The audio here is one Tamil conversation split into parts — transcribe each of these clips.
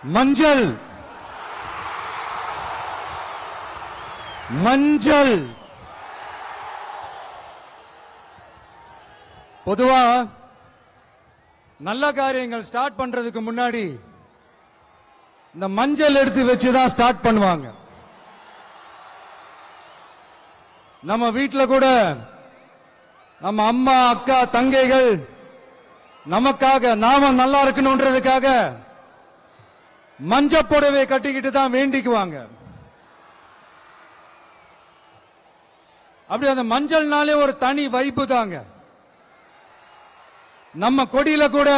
மஞ்சள் மஞ்சள் பொதுவா நல்ல காரியங்கள் ஸ்டார்ட் பண்றதுக்கு முன்னாடி இந்த மஞ்சள் எடுத்து வச்சுதான் ஸ்டார்ட் பண்ணுவாங்க. நம்ம வீட்டுல கூட நம்ம அம்மா அக்கா தங்கைகள் நமக்காக நாம நல்லா இருக்கணும்ன்றதுக்காக மஞ்ச புடவை கட்டிக்கிட்டு தான் வேண்டிக்குவாங்க. அப்படி அந்த மஞ்சள்னாலே ஒரு தனி வைப்பு தாங்க. நம்ம கொடியில கூட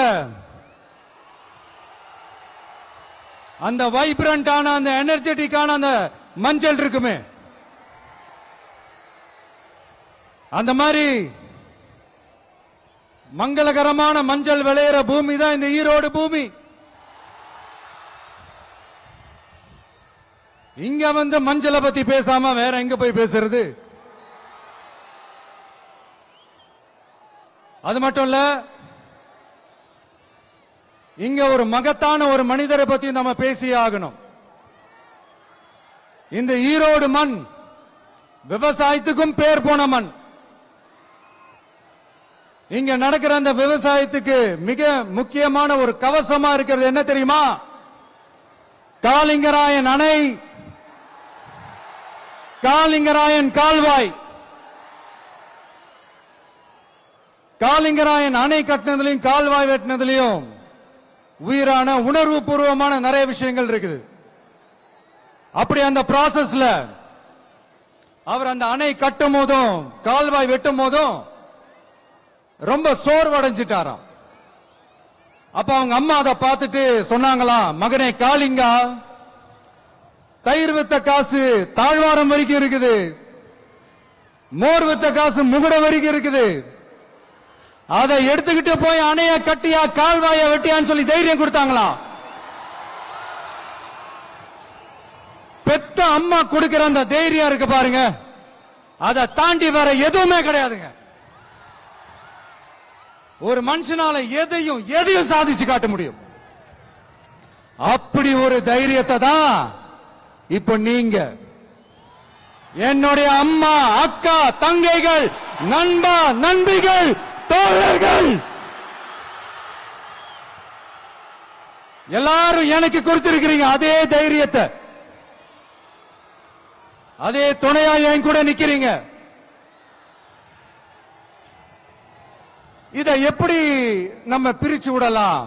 அந்த வைப்ரண்டான அந்த எனர்ஜெட்டிக்கான அந்த மஞ்சள் இருக்குமே, அந்த மாதிரி மங்களகரமான மஞ்சள் விளையிற பூமி தான் இந்த ஈரோடு பூமி. இங்க வந்து மஞ்சளை பத்தி பேசாம வேற எங்க போய் பேசுறது? அது மட்டும் இல்ல, இங்க ஒரு மகத்தான ஒரு மனிதரை பத்தி நம்ம பேசியே ஆகணும். இந்த ஈரோடு மண் விவசாயத்துக்கும் பேர் போன மண். இங்க நடக்கிற அந்த விவசாயத்துக்கு மிக முக்கியமான ஒரு கவசமா இருக்கிறது என்ன தெரியுமா? காளிங்கராயன் அணை, காளிங்கராயன் கால்வாய். காளிங்கராயன் அணை கட்டினதுலயும் கால்வாய் வெட்டினதுலயும் உயிரான உணர்வு பூர்வமான நிறைய விஷயங்கள் இருக்குது. அப்படி அந்த ப்ராசஸ்ல அவர் அந்த அணை கட்டும் போதும் கால்வாய் வெட்டும் போதும் ரொம்ப சோர்வடைஞ்சிட்டாராம். அப்ப அவங்க அம்மா அதை பார்த்துட்டு சொன்னாங்களாம், மகனே காளிங்கா, தயிர் வித்த காசு தாழ்வாரம் வரைக்கும் இருக்குது, மோர் வித்த காசு முகுட வரைக்கும் இருக்குது, அதை எடுத்துக்கிட்டு போய் அணைய கட்டியா கால்வாய வெட்டியான்னு சொல்லி தைரியம் கொடுத்தாங்களாம். பெத்த அம்மா கொடுக்கிற அந்த தைரியம் இருக்கு பாருங்க, அதை தாண்டி வேற எதுவுமே கிடையாதுங்க. ஒரு மனுஷனால எதையும் சாதிச்சு காட்ட முடியும். அப்படி ஒரு தைரியத்தை தான் இப்ப நீங்க, என்னுடைய அம்மா அக்கா தங்கைகள் நண்பா நண்பிகள் தோழர்கள் எல்லாரும் எனக்கு கொடுத்திருக்கிறீங்க. அதே தைரியத்தை, அதே துணையா என் கூட நிக்கிறீங்க. இதை எப்படி நம்ம பிரிச்சு விடலாம்?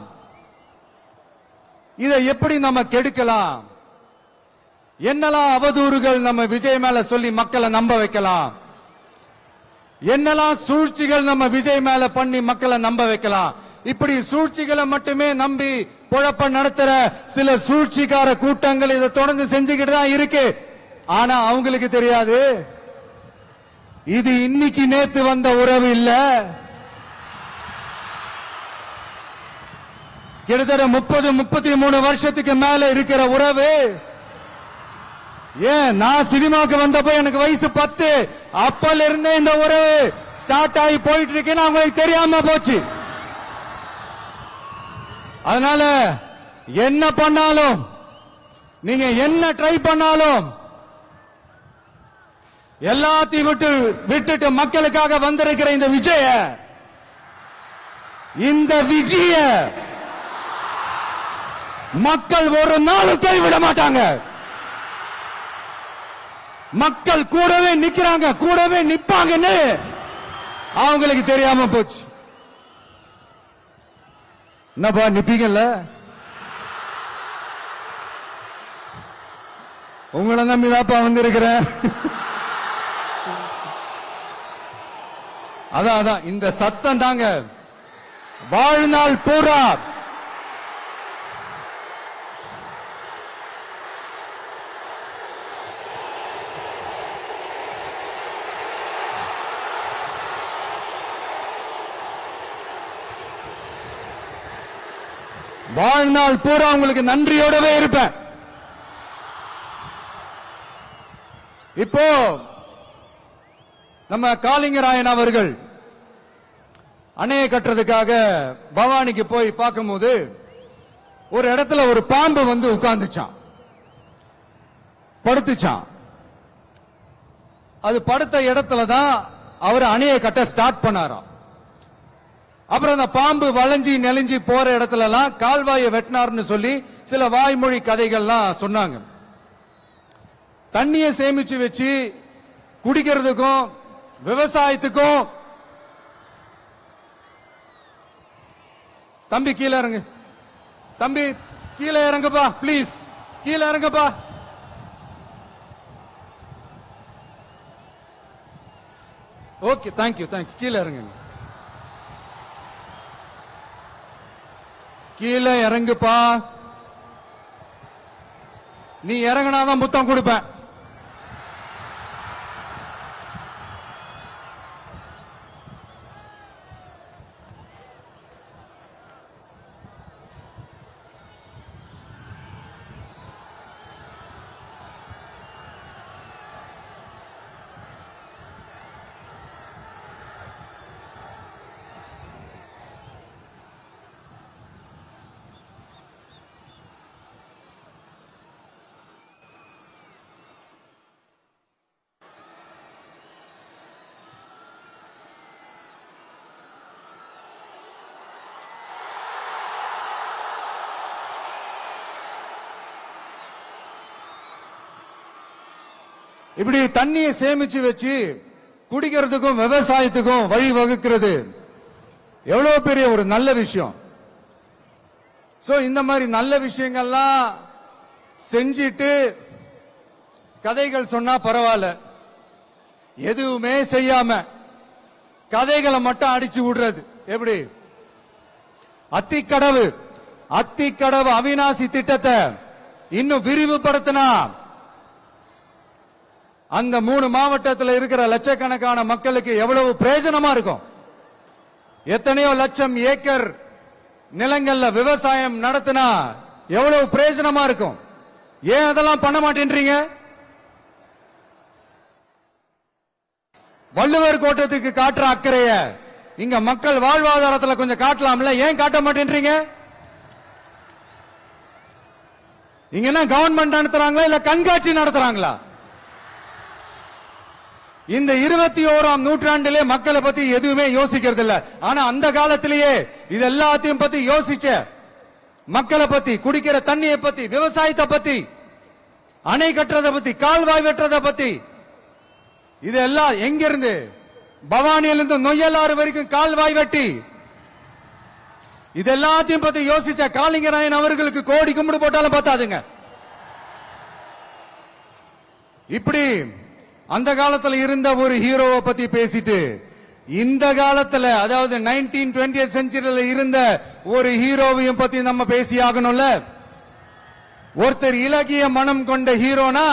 இதை எப்படி நம்ம கெடுக்கலாம்? என்னெல்லாம் அவதூறுகள் நம்ம விஜய் மேல சொல்லி மக்களை நம்ப வைக்கலாம்? என்னெல்லாம் சூழ்ச்சிகள் நம்ம விஜய் மேல பண்ணி மக்களை நம்ப வைக்கலாம்? இப்படி சூழ்ச்சிகளை மட்டுமே நம்பி பொழப்ப நடத்துற சில சூழ்ச்சிக்கார கூட்டங்கள் இதை தொடர்ந்து செஞ்சுக்கிட்டு தான் இருக்கு. ஆனா அவங்களுக்கு தெரியாது, இது இன்னைக்கு நேத்து வந்த உறவு இல்ல. கிட்டத்தட்ட 30-33 வருஷத்துக்கு மேல இருக்கிற உறவு. ஏன், நான் சினிமாவுக்கு வந்தப்போ எனக்கு வயசு 10. அப்பல இருந்தே இந்த உறவு ஸ்டார்ட் ஆகி போயிட்டு இருக்குன்னு அவங்களுக்கு தெரியாம போச்சு. அதனால என்ன பண்ணாலும், நீங்க என்ன ட்ரை பண்ணாலும், எல்லாத்தையும் விட்டுட்டு மக்களுக்காக வந்திருக்கிற இந்த விஜய மக்கள் ஒரு நாளும் கைவிட மாட்டாங்க. மக்கள் கூடவே நிக்கிறாங்க, கூடவே நிப்பாங்கன்னு அவங்களுக்கு தெரியாம போச்சு. என்னப்பா நிப்பீங்கல்ல? உங்களை நம்பிதாப்பா வந்திருக்கிறேன். அதான் இந்த சத்தம் தாங்க வாழ்நாள் பூரா உங்களுக்கு நன்றியோடவே இருப்பேன். இப்போ நம்ம காளிங்கராயன் அவர்கள் அணையை கட்டுறதுக்காக பவானிக்கு போய் பார்க்கும்போது ஒரு இடத்துல ஒரு பாம்பு வந்து உட்கார்ந்துச்சான், படுத்துச்சான். அது படுத்த இடத்துல தான் அவர் அணையை கட்ட ஸ்டார்ட் பண்ணாராம். அப்புறம் அந்த பாம்பு வளைஞ்சி நெளிஞ்சி போற இடத்துல எல்லாம் கால்வாயை வெட்டினார்னு சொல்லி சில வாய்மொழி கதைகள்லாம் சொன்னாங்க. தண்ணியை சேமிச்சு வச்சு குடிக்கிறதுக்கும் விவசாயத்துக்கும். தம்பி கீழே இறங்கு, தம்பி கீழே இறங்குப்பா, பிளீஸ் கீழே இறங்குப்பா. Okay, thank you thank you. கீழே இறங்குங்க, கீழே இறங்குப்பா. நீ இறங்கினாதான் முத்தம் கொடுப்பேன். இப்படி தண்ணியை சேமிச்சு வச்சு குடிக்கிறதுக்கும் விவசாயத்துக்கும் வழி வகுக்கிறது எவ்வளவு பெரிய ஒரு நல்ல விஷயம். சோ இந்த மாதிரி நல்ல விஷயங்கள்லாம் செஞ்சிட்டு கதைகள் சொன்னா பரவாயில்ல, எதுவுமே செய்யாம கதைகளை மட்டும் அடிச்சு விடுறது எப்படி? அத்திக்கடவு அவிநாசி திட்டத்தை இன்னும் விரிவுபடுத்தினா அந்த 3 மாவட்டத்தில் இருக்கிற லட்சக்கணக்கான மக்களுக்கு எவ்வளவு பிரயோஜனமா இருக்கும். எத்தனையோ லட்சம் ஏக்கர் நிலங்கள்ல விவசாயம் நடத்தினா எவ்வளவு பிரயோஜனமா இருக்கும். ஏன் அதெல்லாம் பண்ண மாட்டேன்றீங்க? வள்ளுவர் கோட்டத்துக்கு காட்டுற அக்கறைய இங்க மக்கள் வாழ்வாதாரத்தில் கொஞ்சம் காட்டலாம்ல, ஏன் காட்ட மாட்டேன்றீங்க? இங்க என்ன கவர்மெண்ட் நடத்துறாங்களா இல்ல கண்காட்சி நடத்துறாங்களா? இந்த 21ஆம் நூற்றாண்டிலே மக்களை பத்தி எதுவுமே யோசிக்கிறது இல்ல. ஆனா அந்த காலத்திலேயே இது எல்லாத்தையும் பத்தி யோசிச்ச மக்களை பத்தி, குடிக்கிற தண்ணியை பத்தி, விவசாயத்தை பத்தி, அணை கட்டுறதை பத்தி, கால்வாய் வெட்டுறதை பத்தி, இதெல்லாம் எங்கிருந்து? பவானியிலிருந்து நொய்யலாறு வரைக்கும் கால்வாய் வெட்டி இது எல்லாத்தையும் பத்தி யோசிச்ச காளிங்கராயன் அவர்களுக்கு கோடி கும்பிடு போட்டாலும் பார்த்தாதுங்க. இப்படி அந்த காலத்துல இருந்த ஒரு ஹீரோவை பத்தி பேசிட்டு இந்த காலத்துல, அதாவது 1920th செஞ்சுரியில இருந்த ஒரு ஹீரோவையும் பத்தி நம்ம பேசி ஆகணும்ல. ஒருத்தர் இலக்கிய மனம் கொண்ட ஹீரோனா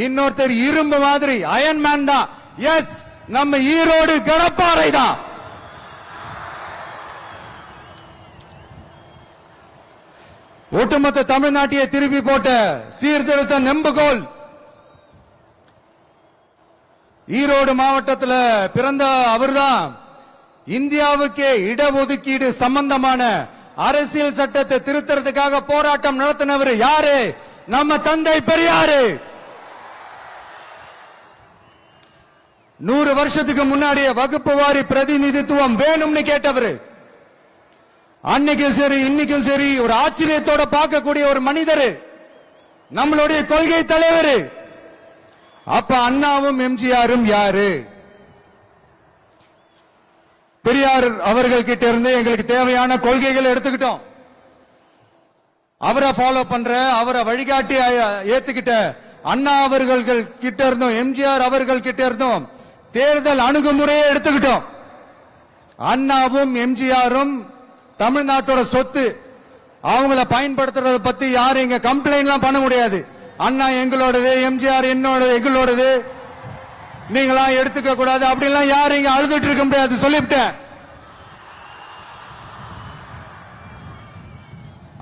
இன்னொருத்தர் இரும்பு மாதிரி அயன்மேன் தான். எஸ், நம்ம ஈரோடு கடப்பாறை தான். ஒட்டுமொத்த தமிழ்நாட்டையே திருப்பி போட்ட சீர்திருத்த நெம்புகோல் ஈரோடு மாவட்டத்தில் பிறந்த அவர்தான். இந்தியாவுக்கே இடஒதுக்கீடு சம்பந்தமான அரசியல் சட்டத்தை திருத்தறதுக்காக போராட்டம் நடத்தினவர் யாரு? நம்ம தந்தை பெரியாரு. 100 வருஷத்துக்கு முன்னாடியே வகுப்பு வாரி பிரதிநிதித்துவம் வேணும்னு கேட்டவர். அன்னைக்கும் சரி இன்னைக்கும் சரி ஒரு ஆச்சரியத்தோட பார்க்கக்கூடிய ஒரு மனிதர், நம்மளுடைய கொள்கை தலைவர். அப்ப அண்ணாவும் எம்ஜிஆரும் யாரு? பெரியார் அவர்கள் கிட்ட இருந்து எங்களுக்கு தேவையான கொள்கைகளை எடுத்துக்கிட்டோம். அவரை ஃபாலோ பண்ற, அவரை வழிகாட்டி ஏத்துக்கிட்ட அண்ணா அவர்கள் கிட்ட இருந்தோம், எம்ஜிஆர் அவர்கள் கிட்ட இருந்தோம் தேர்தல் அணுகுமுறையை எடுத்துக்கிட்டோம். அண்ணாவும் எம்ஜிஆரும் தமிழ்நாட்டோட சொத்து. அவங்கள பயன்படுத்துறத பத்தி யாரும் இங்க கம்ப்ளைண்ட் பண்ண முடியாது. அண்ணா எங்களோடது, எம்ஜிஆர் என்னோடது, எங்களோடது, நீங்களா எடுத்துக்க கூடாது அப்படிலாம் யாரும் இங்க அழுதுட்டு இருக்க முடியாது, சொல்லிவிட்டேன்.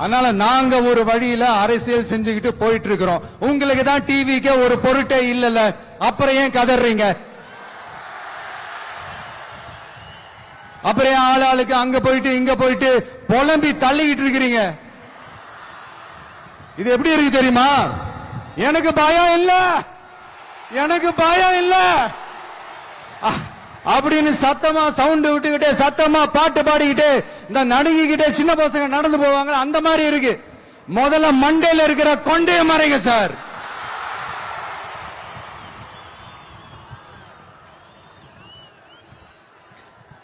அதனால நாங்க ஒரு வழியில அரசியல் செஞ்சுக்கிட்டு போயிட்டு இருக்கிறோம். உங்களுக்கு தான் டிவிக்கு ஒரு பொருட்டே இல்லல, அப்புறம் ஏன் கதறீங்க? அப்புறம் ஆளாளுக்கு அங்க போயிட்டு இங்க போயிட்டு புலம்பி தள்ளிக்கிட்டு இருக்கிறீங்க. இது எப்படி இருக்கு தெரியுமா? எனக்கு பயம் இல்ல, எனக்கு பயம் இல்ல அப்படின்னு சத்தமா சவுண்ட் விட்டுக்கிட்டே சத்தமா பாட்டு பாடிக்கிட்டு இந்த நடுங்கிக்கிட்டே சின்ன பசங்க நடந்து போவாங்க. அந்த மாதிரி இருக்கு. முதல்ல மண்டையில இருக்கிற கொண்டைய மறைங்க சார்.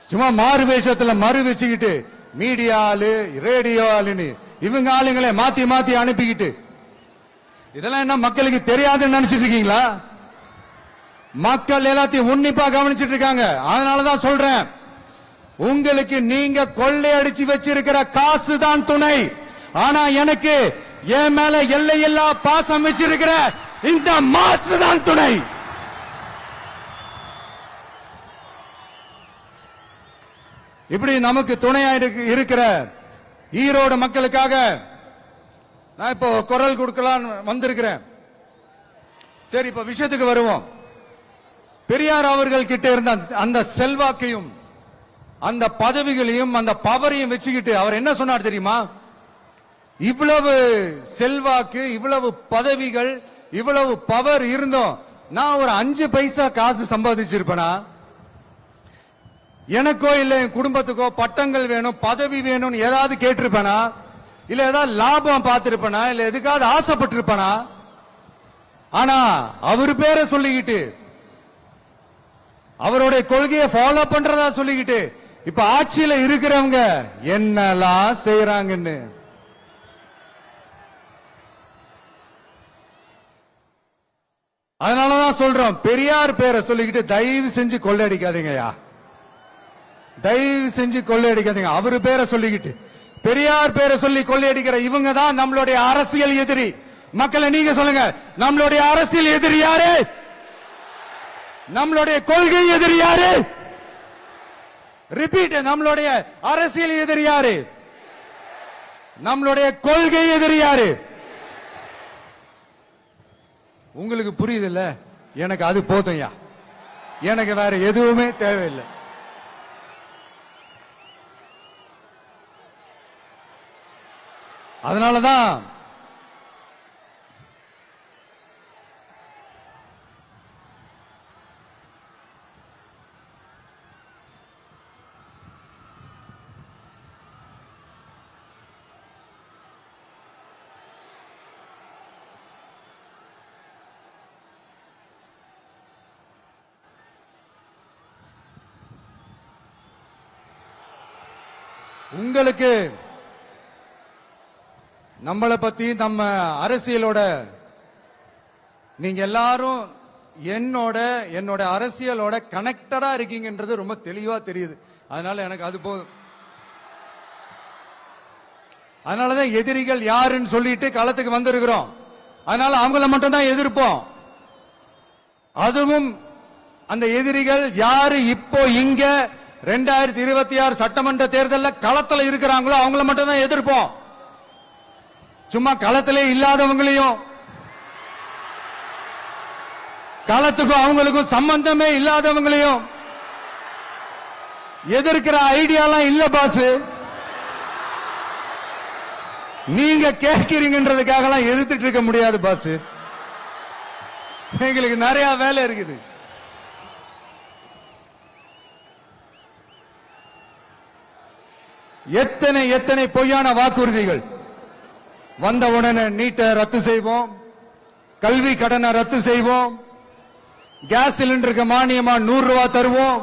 சும்மா மாறு வேஷத்துல மறு வச்சுக்கிட்டு மீடியா ஆளு ரேடியோ ஆளுன்னு இவங்க ஆளுங்களே மாத்தி மாத்தி அனுப்பிக்கிட்டு இதெல்லாம் என்ன மக்களுக்கு தெரியாதுன்னு நினைச்சிட்டு இருக்கீங்களா? மக்கள் எல்லாத்தையும் உன்னிப்பா கவனிச்சிட்டு இருக்காங்க. அதனாலதான் சொல்றேன், உங்களுக்கு நீங்க கொள்ளையடிச்சு வச்சிருக்கிற காசு தான் துணை. ஆனா எனக்கு என் மேல எல்லையில்லா பாசம் வச்சிருக்கிற இந்த மாசு தான் துணை. இப்படி நமக்கு துணையா இருக்கிற ஈரோடு மக்களுக்காக நான் இப்போ குரல் கொடுக்கலாம் வந்திருக்கிறேன். சரி, இப்ப விஷயத்துக்கு வருவோம். பெரியார் அவர்கள் கிட்ட இருந்த அந்த செல்வாக்கையும் அந்த பதவிகளையும் அந்த பவரையும் வச்சுக்கிட்டு அவர் என்ன சொன்னார் தெரியுமா? இவ்வளவு செல்வாக்கு, இவ்வளவு பதவிகள், இவ்வளவு பவர் இருந்தோம் நான் ஒரு 5 பைசா காசு சம்பாதிச்சிருப்பேனா? எனக்கோ இல்ல என் குடும்பத்துக்கோ பட்டங்கள் வேணும், பதவி வேணும்னு ஏதாவது கேட்டிருப்பேனா? இல்ல ஏதாவது லாபம் பார்த்திருப்பேனா? இல்ல எதுக்காவது ஆசைப்பட்டிருப்பேனா? ஆனா அவர் பேரை சொல்லிக்கிட்டு அவருடைய கொள்கையை ஃபாலோ பண்றதா சொல்லிக்கிட்டு இப்ப ஆட்சியில இருக்கிறவங்க என்னெல்லாம் செய்யறாங்கன்னு அதனாலதான் சொல்றோம், பெரியார் பேரை சொல்லிக்கிட்டு தயவு செஞ்சு கொள்ளையடிக்காதீங்கயா, தயவு செஞ்சு கொள்ளையடிக்காதீங்க. அவரு பேரை சொல்லிக்கிட்டு பெரியார் பேரை சொல்லி கொள்ளையடிக்கிற இவங்க தான் நம்மளுடைய அரசியல் எதிரி. மக்களை நீங்க சொல்லுங்க, நம்மளுடைய அரசியல் எதிரி யாரு? நம்மளுடைய கொள்கை எதிரி யாரு? ரிப்பீட், நம்மளுடைய அரசியல் எதிரி யாரு? நம்மளுடைய கொள்கை எதிரி யாரு? உங்களுக்கு புரியுது இல்ல? எனக்கு அது போதும்யா, எனக்கு வேற எதுவுமே தேவையில்லை. அதனாலதான் உங்களுக்கு நம்மளை பத்தி நம்ம அரசியலோட நீங்க எல்லாரும் என்னோட அரசியலோட கனெக்டடா இருக்கீங்கன்றது ரொம்ப தெளிவா தெரியுது. அதனால எனக்கு அது போதும். அதனாலதான் எதிரிகள் யாருன்னு சொல்லிட்டு களத்துக்கு வந்திருக்கிறோம். அதனால அவங்கள மட்டும் தான் எதிர்ப்போம். அதுவும் அந்த எதிரிகள் யாரு இப்போ இங்க 2026 சட்டமன்ற தேர்தலில் களத்துல இருக்கிறாங்களோ அவங்கள மட்டும் தான் எதிர்ப்போம். சும்மா களத்திலே இல்லாதவங்களையும், களத்துக்கும் அவங்களுக்கும் சம்பந்தமே இல்லாதவங்களையும் எதிர்க்கிற ஐடியாலாம் இல்ல பாஸ். நீங்க கேட்கிறீங்கன்றதுக்காக எதிர்த்துட்டு இருக்க முடியாது பாஸ். எங்களுக்கு நிறைய வேலை இருக்குது. எத்தனை எத்தனை பொய்யான வாக்குறுதிகள். வந்த உடனே நீட்டை ரத்து செய்வோம், கல்வி கடனை ரத்து செய்வோம், கேஸ் சிலிண்டருக்கு மானியமா 100 ரூபாய் தருவோம்,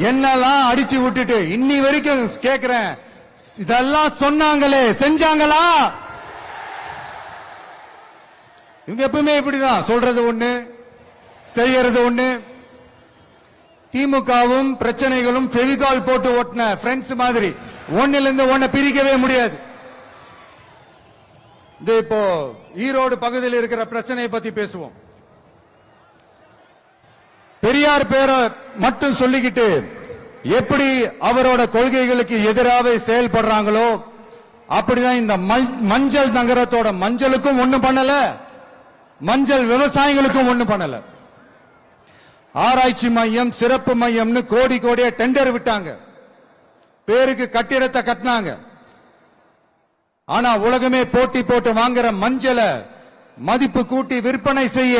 என்னெல்லாம் அடிச்சு விட்டுட்டு இன்னி வரைக்கும் கேட்கிறேன், இதெல்லாம் சொன்னாங்களே செஞ்சாங்களா? இவங்க எப்பவுமே இப்படிதான், சொல்றது ஒண்ணு செய்யறது ஒண்ணு. திமுகவும் பிரச்சனைகளும் ஃபெவிகால் போட்டு ஓட்டின ஃப்ரெண்ட்ஸ் மாதிரி ஒன்னில இருந்து ஒன்ன பிரிக்கவே முடியாது. இப்போ ஈரோடு பகுதியில் இருக்கிற பிரச்சனையை பத்தி பேசுவோம். பெரியார் பேரை மட்டும் சொல்லிக்கிட்டு எப்படி அவரோட கொள்கைகளுக்கு எதிராக செயல்படுறாங்களோ அப்படிதான் இந்த மஞ்சள் நகரத்தோட மஞ்சளுக்கும் ஒண்ணும் பண்ணல, மஞ்சள் விவசாயிகளுக்கும் ஒண்ணும் பண்ணல. ஆராய்ச்சி மையம், சிறப்பு மையம்னு கோடி கோடியா டெண்டர் விட்டாங்க, பேருக்கு கட்டிடத்தை கட்டினாங்க. ஆனா உலகமே போட்டி போட்டு வாங்குற மஞ்சளை மதிப்பு கூட்டி விற்பனை செய்ய,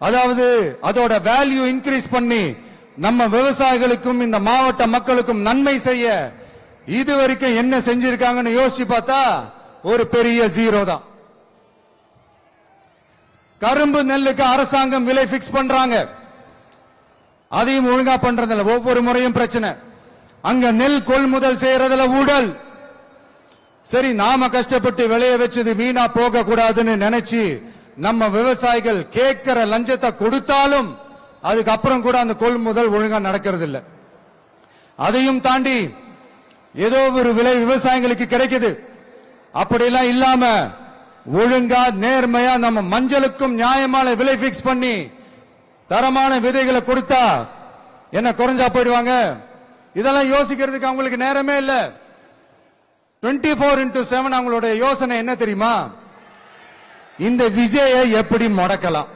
அதாவது அதோட வேல்யூ இன்கிரீஸ் பண்ணி நம்ம விவசாயிகளுக்கும் இந்த மாவட்ட மக்களுக்கும் நன்மை செய்ய இதுவரைக்கும் என்ன செஞ்சிருக்காங்கன்னு யோசிச்சு பார்த்தா ஒரு பெரிய ஜீரோ தான். கரும்பு நெல்லுக்கு அரசாங்கம் விலை பிக்ஸ் பண்றாங்க, அதையும் ஒழுங்கா பண்றதில்ல. ஒவ்வொரு முறையும் பிரச்சனை. அங்க நெல் கொள்முதல் செய்யறதுல ஊழல். சரி, நாம கஷ்டப்பட்டு விளைய வச்சது வீணா போக கூடாதுன்னு நினைச்சு நம்ம விவசாயிகள் கேட்கிற லஞ்சத்தை கொடுத்தாலும் அதுக்கப்புறம் கூட அந்த கொள்முதல் ஒழுங்கா நடக்கிறது இல்ல. அதையும் தாண்டி ஏதோ ஒரு விலை விவசாயிகளுக்கு கிடைக்குது. அப்படிலாம் இல்லாம ஒழுங்கா நேர்மையா நம்ம மஞ்சளுக்கும் நியாயமான விலை பிக்ஸ் பண்ணி தரமான விதைகளை கொடுத்தா என்ன குறைஞ்சா போயிடுவாங்க? இதெல்லாம் யோசிக்கிறதுக்கு அவங்களுக்கு நேரமே இல்ல. 24x7 அவங்களுடைய யோசனை என்ன தெரியுமா? இந்த விஜயை எப்படி முடக்கலாம்,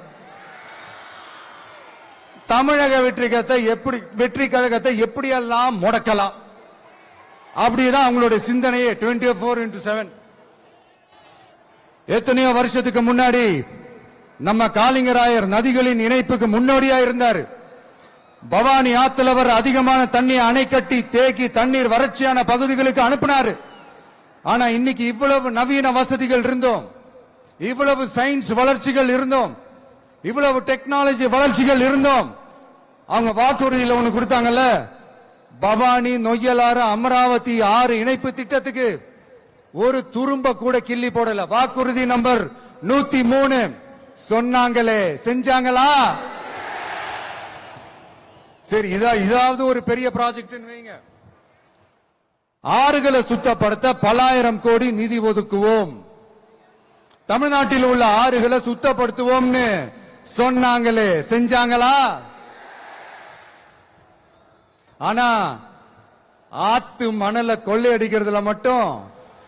தமிழக வெற்றி கழகத்தை எப்படியெல்லாம் முடக்கலாம், அப்படிதான் அவங்களுடைய சிந்தனையே 24x7. எத்தனையோ வருஷத்துக்கு முன்னாடி நம்ம காளிங்கராயர் நதிகளின் இணைப்புக்கு முன்னோடியா இருந்தார். பவானி ஆத்துல வர அதிகமான தண்ணி அணை கட்டி தேக்கி தண்ணீர் வறட்சியான பகுதிகளுக்கு அனுப்பினாரு. ஆனா இன்னைக்கு இவ்வளவு நவீன வசதிகள் இருந்தோம், இவ்வளவு சயின்ஸ் வளர்ச்சிகள் இருந்தோம், இவ்வளவு டெக்னாலஜி வளர்ச்சிகள் இருந்தோம், அவங்க வாக்குறுதியில் ஒண்ணு கொடுத்தாங்கல்ல, பவானி நொய்யலாறு அமராவதி 6 இணைப்பு திட்டத்துக்கு ஒரு துரும்ப கூட கிள்ளி போடல. வாக்குறுதி நம்பர் 103 சொன்னாங்களே, செஞ்சாங்களா? சரி, இதாவது ஒரு பெரிய ப்ராஜெக்ட் வைங்க. ஆறுகளை சுத்தப்படுத்த பல்லாயிரம் கோடி நிதி ஒதுக்குவோம், தமிழ்நாட்டில் உள்ள ஆறுகளை சுத்தப்படுத்துவோம்னு சொன்னாங்களே, செஞ்சாங்களா? ஆனா ஆத்து மணல கொள்ளையடிக்கிறதுல மட்டும்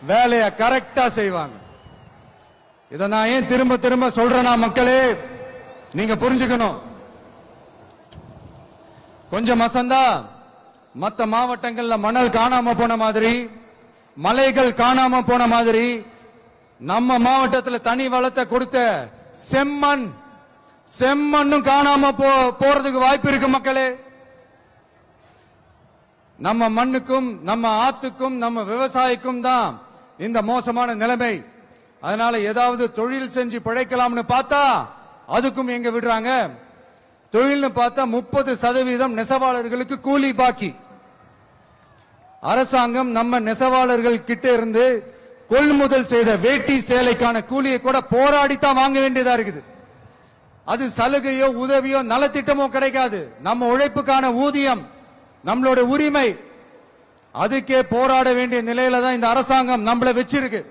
வேலைய கரெக்டா செய்வாங்க. இத நான் ஏன் திரும்ப திரும்ப சொல்றேன்னா, மக்களே நீங்க புரிஞ்சுக்கணும். கொஞ்சம் மசந்தா மத்த மாவட்டங்கள்ல மணல் காணாம போன மாதிரி, மலைகள் காணாம போன மாதிரி, நம்ம மாவட்டத்தில் தனி வளத்தை கொடுத்த செம்மண்ணும் காணாம போறதுக்கு வாய்ப்பு இருக்கு மக்களே. நம்ம மண்ணுக்கும் நம்ம ஆத்துக்கும் நம்ம விவசாயிக்கும் தான் இந்த மோசமான நிலைமை. அதனால ஏதாவது தொழில் செஞ்சு பிழைக்கலாம்னு பார்த்தா அதுக்கும் எங்க விடுறாங்க? தொழில்னு பார்த்தா 30% நெசவாளர்களுக்கு கூலி பாக்கி. அரசாங்கம் நம்ம நெசவாளர்கள் கிட்ட இருந்து கொள்முதல் செய்த வேட்டி சேலைக்கான கூலியை கூட போராடித்தான் வாங்க வேண்டியதா இருக்குது. அது சலுகையோ உதவியோ நலத்திட்டமோ கிடைக்காது. நம்ம உழைப்புக்கான ஊதியம், நம்மளோட உரிமை, அதுக்கே போராட வேண்டிய நிலையில தான் இந்த அரசாங்கம் நம்மள வச்சிருக்கு.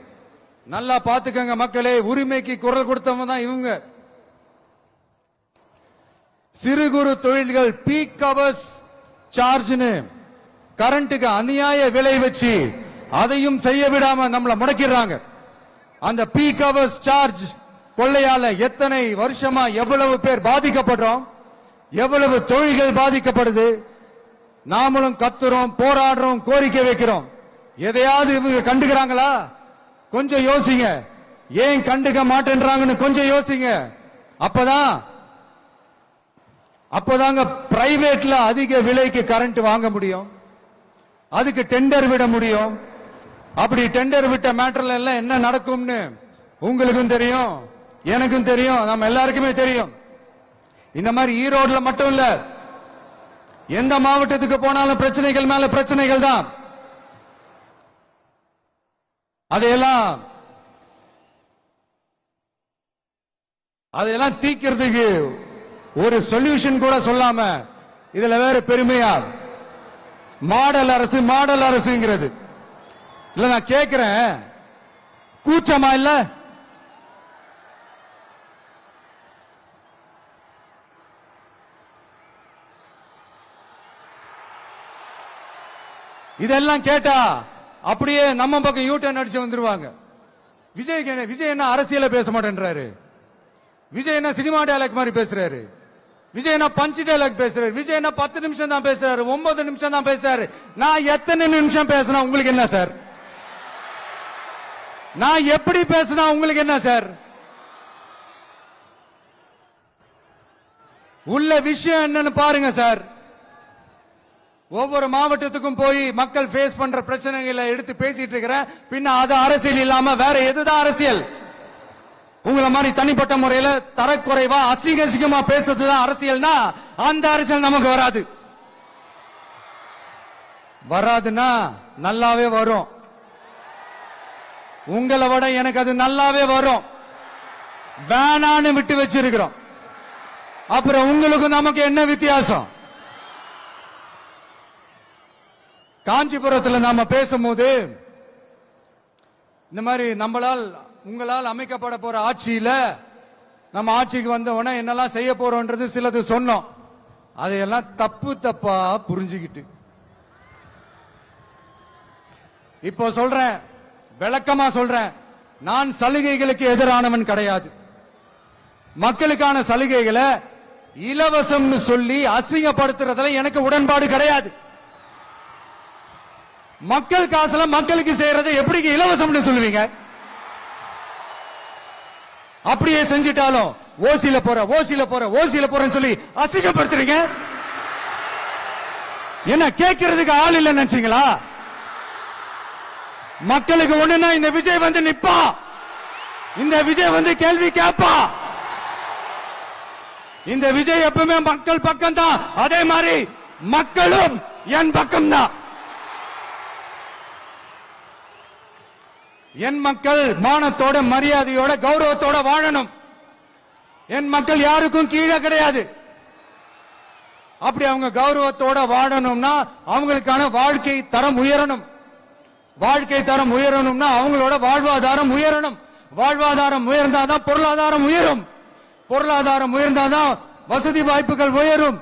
நல்லா பாத்துக்கங்க மக்களே, உரிமைக்கு குரல் கொடுத்தவங்க தான் இவங்க. சிறு குறு தொழில்கள் பீக் ஹவர்ஸ் சார்ஜ்னு கரண்ட்டுக்கு அநியாய விலை வச்சு அதையும் செய்ய விடாம நம்மள முடக்கிறாங்க. அந்த பீக் ஹவர்ஸ் சார்ஜ் கொள்ளையால எத்தனை வருஷமா எவ்வளவு பேர் பாதிக்கப்படுறோம், எவ்வளவு தொழில்கள் பாதிக்கப்படுது. நாமளும் கத்துறோம், போராடுறோம், கோரிக்கை வைக்கிறோம். எதையாவது இவங்க கண்டுக்கிறாங்களா? கொஞ்சம் யோசிங்க. ஏன் கண்டுக்க மாட்டேன்றாங்கன்னு கொஞ்சம் யோசிங்க. அப்பதாங்க பிரைவேட்ல அதிக விலைக்கு கரண்ட் வாங்க முடியும், அதுக்கு டெண்டர் விட முடியும். அப்படி டெண்டர் விட்ட மேட்டர்ல எல்லாம் என்ன நடக்கும்னு உங்களுக்கும் தெரியும், எனக்கும் தெரியும், நம்ம எல்லாருக்குமே தெரியும். இந்த மாதிரி ஈரோடுல மட்டும் இல்ல, எந்த மாவட்டத்துக்கு போனாலும் பிரச்சனைகள் மேல பிரச்சனைகள் தான். அதையெல்லாம் தீக்கிறதுக்கு ஒரு சொல்யூஷன் கூட சொல்லாம இதுல வேற பெருமையா மாடல் அரசுங்கிறது இல்ல. நான் கேட்கிறேன், கூச்சமா இல்ல? இதெல்லாம் கேட்டா அப்படியே நம்ம பக்கம் யூட்டர்ன் அடிச்சு வந்துருவாங்க. விஜய் என்ன அரசியல பேச மாட்டேன்றாரு, விஜய் என்ன சினிமா டயலாக் மாதிரி பேசுறாரு, விஜய் நான் பஞ்ச் டைலாக் பேசுறாரு, விஜய் நான் 10 நிமிஷம் தான் பேசுறாரு, 9 நிமிஷம் தான் பேசுறாரு. நான் எத்தனை நிமிஷம் பேசினா உங்களுக்கு என்ன சார்? நான் எப்படி பேசினா உங்களுக்கு என்ன சார்? உள்ள விஷயம் என்னன்னு பாருங்க சார். ஒவ்வொரு மாவட்டத்துக்கும் போய் மக்கள் ஃபேஸ் பண்ற பிரச்சனைகளை எடுத்து பேசிட்டு இருக்கிறேன். பின்ன அது அரசியல் இல்லாம வேற எதுதான் அரசியல்? உங்களை மாதிரி தனிப்பட்ட முறையில தரக்குறைவா அசிங்கமா பேசுறதுதான் அரசியல்னா அந்த அரசியல் நமக்கு வராது. வராதுன்னா நல்லாவே வரும். உங்களை விட எனக்கு அது நல்லாவே வரும். வேணான்னு விட்டு வச்சிருக்கிறோம். அப்புறம் உங்களுக்கு நமக்கு என்ன வித்தியாசம்? காஞ்சிபுரத்தில் நாம பேசும்போது இந்த மாதிரி உங்களால் அமைக்கப்பட போற ஆட்சியில நம்ம ஆட்சிக்கு வந்த உடனே என்னெல்லாம் செய்ய போறோம்ன்றது சிலது சொன்னோம். அதையெல்லாம் தப்பா புரிஞ்சுக்கிட்டு இப்போ சொல்றேன், விளக்கமா சொல்றேன். நான் சலுகைகளுக்கு எதிரானவன் கிடையாது. மக்களுக்கான சலுகைகளை இலவசம்னு சொல்லி அசிங்கப்படுத்துறதுல எனக்கு உடன்பாடு கிடையாது. மக்கள் காசுல மக்களுக்கு செய்யறதை எப்படி இலவசம்னு சொல்லுவீங்க? அப்படியே செஞ்சிட்டாலும் ஓசில போறேன்னு சொல்லி அசிங்கப்படுத்துறீங்க. என்ன கேட்கறதுக்கு ஆள் இல்லைன்னு நினைச்சீங்களா? மக்களுக்கு ஒண்ணுன்னா இந்த விஜய் வந்து நிப்பா, இந்த விஜய் வந்து கேள்வி கேட்பா. இந்த விஜய் எப்பவுமே மக்கள் பக்கம் தான். அதே மாதிரி மக்களும் என் பக்கம் தான். என் மக்கள் மானத்தோட மரியாதையோட கௌரவத்தோட வாழணும். என் மக்கள் யாருக்கும் கீழே கிடையாது. அப்படி அவங்க கௌரவத்தோட வாழணும்னா அவங்களுக்கான வாழ்க்கை தரம் உயரணும். வாழ்க்கை தரம் உயரணும்னா அவங்களோட வாழ்வாதாரம் உயரணும். வாழ்வாதாரம் உயர்ந்தாதான் பொருளாதாரம் உயரும். பொருளாதாரம் உயர்ந்தாதான் வசதி வாய்ப்புகள் உயரும்.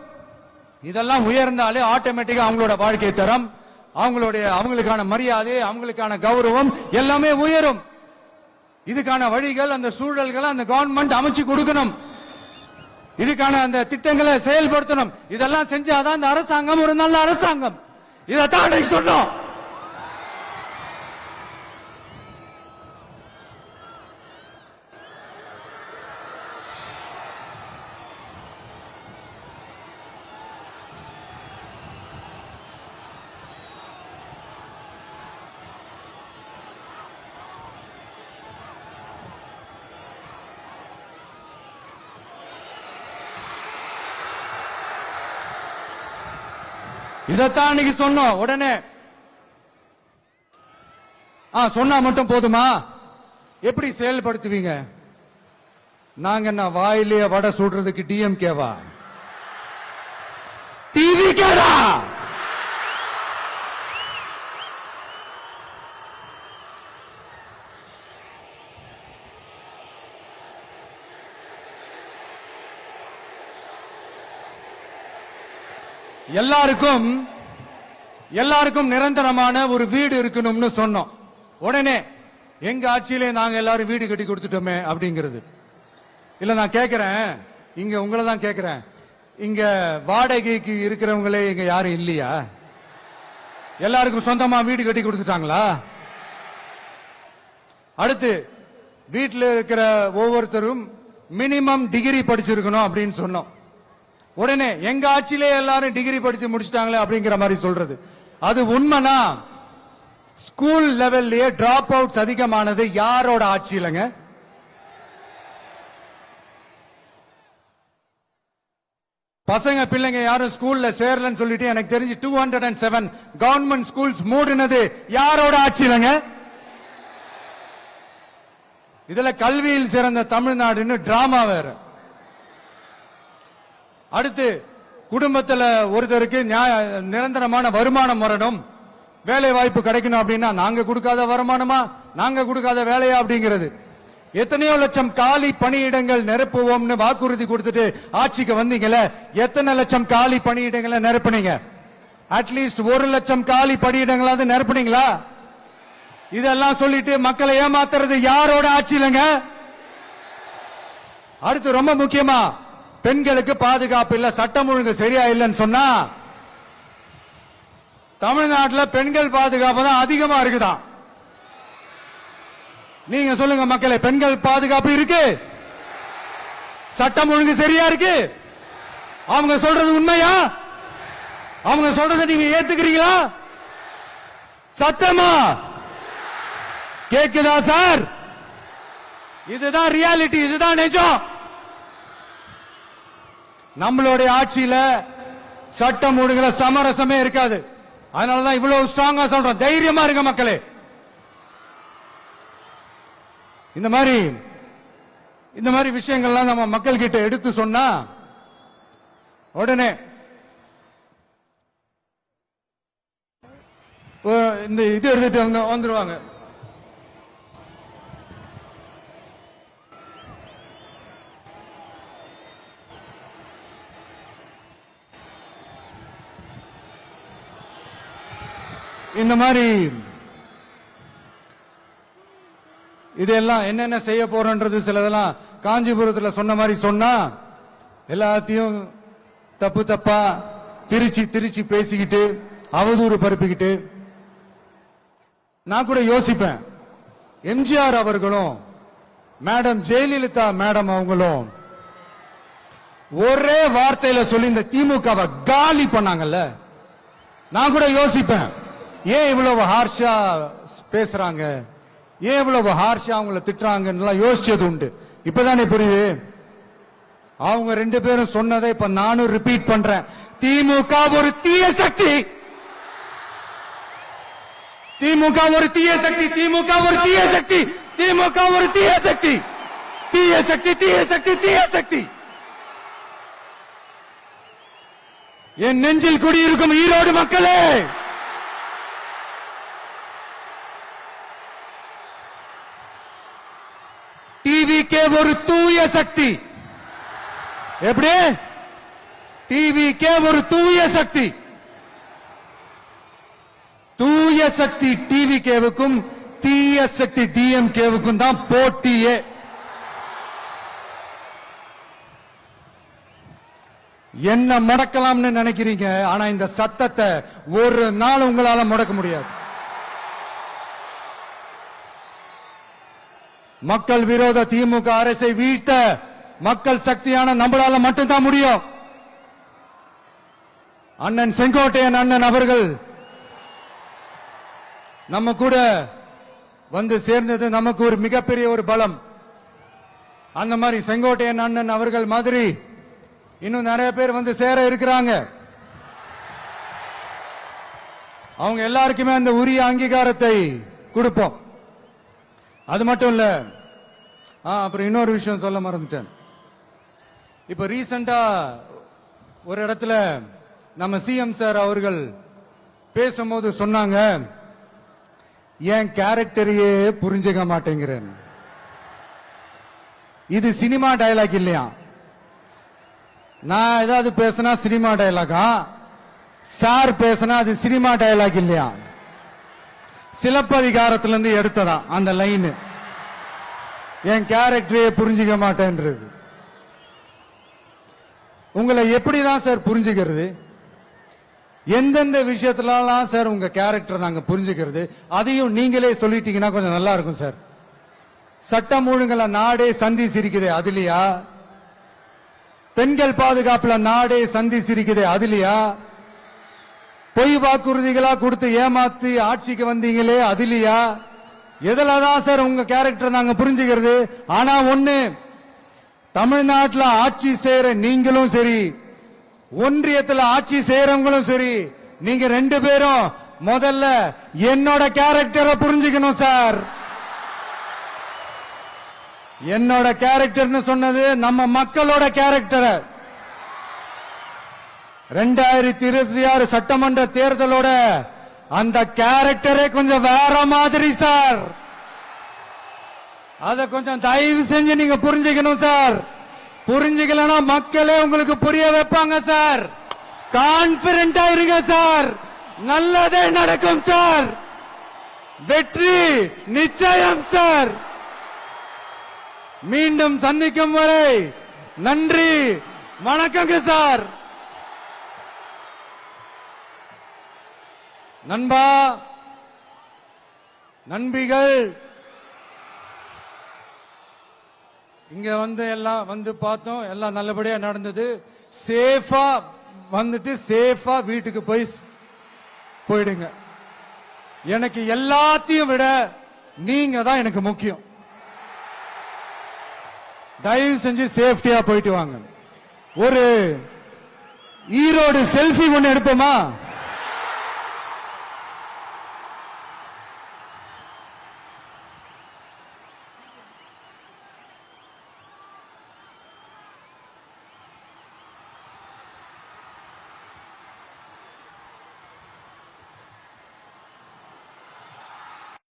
இதெல்லாம் உயர்ந்தாலே ஆட்டோமேட்டிக்கா அவங்களோட வாழ்க்கை தரம், அவங்களுக்கான மரியாதை, அவங்களுக்கான கௌரவம் எல்லாமே உயரும். இதுக்கான வழிகள், அந்த சூழல்களை அந்த கவர்மெண்ட் அமைச்சு கொடுக்கணும். இதுக்கான அந்த திட்டங்களை செயல்படுத்தணும். இதெல்லாம் செஞ்சாதான் இந்த அரசாங்கம் ஒரு நல்ல அரசாங்கம். இதைத்தான் சொன்னோம். இதத்தான் அன்னைக்கு சொன்னோம். உடனே சொன்னா மட்டும் போதுமா? எப்படி செயல்படுத்துவீங்க? நாங்க என்ன வாயிலேயே வடை சுடுறதுக்கு டிஎம்கேவா? டிவி கேடா? எல்லாருக்கும் நிரந்தரமான ஒரு வீடு இருக்கணும்னு சொன்னோம். உடனே எங்க ஆட்சியிலே நாங்க எல்லாரும் வீடு கட்டி கொடுத்துட்டோமே அப்படிங்கிறது இல்ல. நான் கேட்கிறேன், இங்க உங்களை தான் கேட்கிறேன், இங்க வாடகைக்கு இருக்கிறவங்களே இங்க யாரும் இல்லையா? எல்லாருக்கும் சொந்தமா வீடு கட்டி கொடுத்துட்டாங்களா? அடுத்து வீட்டில் இருக்கிற ஒவ்வொருத்தரும் மினிமம் டிகிரி படிச்சிருக்கணும் அப்படின்னு சொன்னோம். உடனே எங்க ஆட்சியிலே எல்லாரும் டிகிரி படிச்சு முடிச்சிட்டாங்களே அப்படிங்கிற மாதிரி சொல்றது அது உண்மைனா? ஸ்கூல் லெவல்லயே டிராப் அவுட்ஸ் அதிகமானது யாரோட ஆட்சியிலங்க? பசங்க பிள்ளைங்க யாரும் ஸ்கூல்ல சேரலன்னு சொல்லிட்டு எனக்கு தெரிஞ்சு 207 கவர்மெண்ட் ஸ்கூல்ஸ் மூடினது யாரோட ஆட்சியிலங்க? இதுல கல்வியில் சிறந்த தமிழ்நாடுன்னு டிராமா வேற. அடுத்து குடும்பத்துல ஒருத்தருக்கு நிரந்தரமான வருமானம் வரணும், வேலை வாய்ப்பு கிடைக்கணும் அப்படின்னா நாங்க கொடுக்காத வருமானமா, நாங்க கொடுக்காத வேலையா அப்படிங்கிறது. எத்தனையோ லட்சம் காலி பணியிடங்கள் நிரப்புவோம்னு வாக்குறுதி கொடுத்துட்டு ஆட்சிக்கு வந்தீங்கல்ல, எத்தனை லட்சம் காலி பணியிடங்களை நிரப்புனீங்க? அட்லீஸ்ட் 1 லட்சம் காலி பணியிடங்களாவது நிரப்புனீங்களா? இதெல்லாம் சொல்லிட்டு மக்களை ஏமாத்துறது யாரோட ஆட்சியிலங்க? அடுத்து ரொம்ப முக்கியமா பெண்களுக்கு பாதுகாப்பு இல்ல, சட்டம் ஒழுங்கு சரியா இல்லைன்னு சொன்னா தமிழ்நாட்டில் பெண்கள் பாதுகாப்பு தான் அதிகமா இருக்குதான். நீங்க சொல்லுங்க மக்களே, பெண்கள் பாதுகாப்பு இருக்கு, சட்டம் ஒழுங்கு சரியா இருக்கு? அவங்க சொல்றது உண்மையா? அவங்க சொல்றதை நீங்க ஏத்துக்கிறீங்களா? சத்தமா கேக்குதா சார்? இதுதான் ரியாலிட்டி, இதுதான் நிஜம். நம்மளுடைய ஆட்சியில சட்டம் ஒழுங்குல சமரசமே இருக்காது. அதனாலதான் இவ்வளவு ஸ்ட்ராங்கா சொல்றோம், தைரியமா இருங்க மக்களே. இந்த மாதிரி விஷயங்கள்லாம் நம்ம மக்கள் கிட்ட எடுத்து சொன்னா உடனே இந்த இது எடுத்துட்டு வந்துருவாங்க. இந்த மாதிரி இதெல்லாம் என்னென்ன செய்ய போறோன்றது சிலதெல்லாம் காஞ்சிபுரத்தில் சொன்ன மாதிரி சொன்னா எல்லாத்தையும் தப்பு தப்பா திருச்சி பேசிக்கிட்டு அவதூறு பரப்பிக்கிட்டு நான் கூட யோசிப்பேன், எம்ஜிஆர் அவர்களும் மேடம் ஜெயலலிதா மேடம் அவங்களும் ஒரே வார்த்தையில சொல்லி இந்த திமுகவை காலி பண்ணாங்கல்ல. நான் கூட யோசிப்பேன், ஏன் இவ்வளவு ஹார்ஷா பேசுறாங்க, ஏன் இவ்வளவு ஹார்ஷா அவங்கள திட்டுறாங்கன்னு யோசிச்சது உண்டு. இப்பதானே புரியுது. அவங்க ரெண்டு பேரும் சொன்னதை இப்ப நானும் ரிப்பீட் பண்றேன். திமுக ஒரு தீய சக்தி, திமுக ஒரு தீய சக்தி, திமுக ஒரு தீய சக்தி, திமுக ஒரு தீய சக்தி, தீய சக்தி, தீய சக்தி, தீய சக்தி. என் நெஞ்சில் குடியிருக்கும் ஈரோடு மக்களே, டிவிகே ஒரு தூய சக்தி. எப்படி? டிவிகே ஒரு தூய சக்தி. தூய சக்தி டிவிகேவுக்கும் தீய சக்தி டிஎம்கேவுக்கும் தான் போட்டியே. என்ன முடக்கலாம்னு நினைக்கிறீங்க, ஆனா இந்த சத்தத்தை ஒரு நாள் உங்களால முடக்க முடியாது. மக்கள் விரோத திமுக அரசை வீழ்த்த மக்கள் சக்தியான நம்மளால மட்டும்தான் முடியும். அண்ணன் செங்கோட்டையன் அண்ணன் அவர்கள் நம்ம கூட வந்து சேர்ந்தது நமக்கு ஒரு மிகப்பெரிய ஒரு பலம். அந்த மாதிரி செங்கோட்டையன் அண்ணன் அவர்கள் மாதிரி இன்னும் நிறைய பேர் வந்து சேர இருக்கிறாங்க. அவங்க எல்லாருக்குமே அந்த உரிய அங்கீகாரத்தை கொடுப்போம். அது மட்டும் இல்ல, அப்புறம் இன்னொரு விஷயம் சொல்ல மறந்துட்டேன். இப்ப ரீசெண்டா ஒரு இடத்துல நம்ம சிஎம் சார் அவர்கள் பேசும்போது சொன்னாங்க, என் கேரக்டரையே புரிஞ்சுக்க மாட்டேங்கிறேன். இது சினிமா டயலாக் இல்லையா? நான் ஏதாவது பேசினா சினிமா டயலாகா? சார் பேசினா அது சினிமா டயலாக் இல்லையா? சிலப்பதிகாரத்திலிருந்து எடுத்ததா அந்த லைன். என் கேரக்டரையே புரிஞ்சுக்க மாட்டேன்றது. உங்களை எப்படிதான் சார் புரிஞ்சுக்கிறது? எந்தெந்த விஷயத்துலாம் சார் உங்க கேரக்டர் நாங்க புரிஞ்சுக்கிறது? அதையும் நீங்களே சொல்லிட்டீங்கன்னா கொஞ்சம் நல்லா இருக்கும் சார். சட்டம் ஒழுங்குல நாடே சந்தி சிரிக்குது, அதுலயா? பெண்கள் பாதுகாப்புல நாடே சந்தி சிரிக்குது, அதுலயா? பொய் வாக்குறுதிகளா கொடுத்து ஏமாத்தி ஆட்சிக்கு வந்தீங்களே, அதுலயா? எதுலதான் சார் உங்க கேரக்டர் நாங்க புரிஞ்சுக்கிறது? ஆனா ஒண்ணு, தமிழ்நாட்டில் ஆட்சி செய்யற நீங்களும் சரி, ஒன்றியத்தில் ஆட்சி செய்யறவங்களும் சரி, நீங்க ரெண்டு பேரும் முதல்ல என்னோட கேரக்டரை புரிஞ்சுக்கணும் சார். என்னோட கேரக்டர்னு சொன்னது நம்ம மக்களோட கேரக்டர். 2026 சட்டமன்ற தேர்தலோட அந்த கேரக்டரே கொஞ்சம் வேற மாதிரி சார். அத கொஞ்சம் தயவு செஞ்சு நீங்க புரிஞ்சுக்கணும் சார். புரிஞ்சுக்கலன்னா மக்களே உங்களுக்கு புரிய வைப்பாங்க சார். கான்பிடென்டா இருங்க சார், நல்லதே நடக்கும் சார். வெற்றி நிச்சயம் சார். மீண்டும் சந்திக்கும் வரை நன்றி, வணக்கங்க சார். நண்பா, நண்பிகள், இங்க எல்லாம் பார்த்தோம், எல்லாம் நல்லபடியா நடந்தது. சேஃபா வந்துட்டு சேஃபா வீட்டுக்கு போயிடுங்க. எனக்கு எல்லாத்தையும் விட நீங்க தான் எனக்கு முக்கியம். தயவு செஞ்சு சேஃப்டியா போயிட்டு வாங்க. ஒரு ஈரோடு செல்ஃபி ஒண்ணு எடுப்போமா?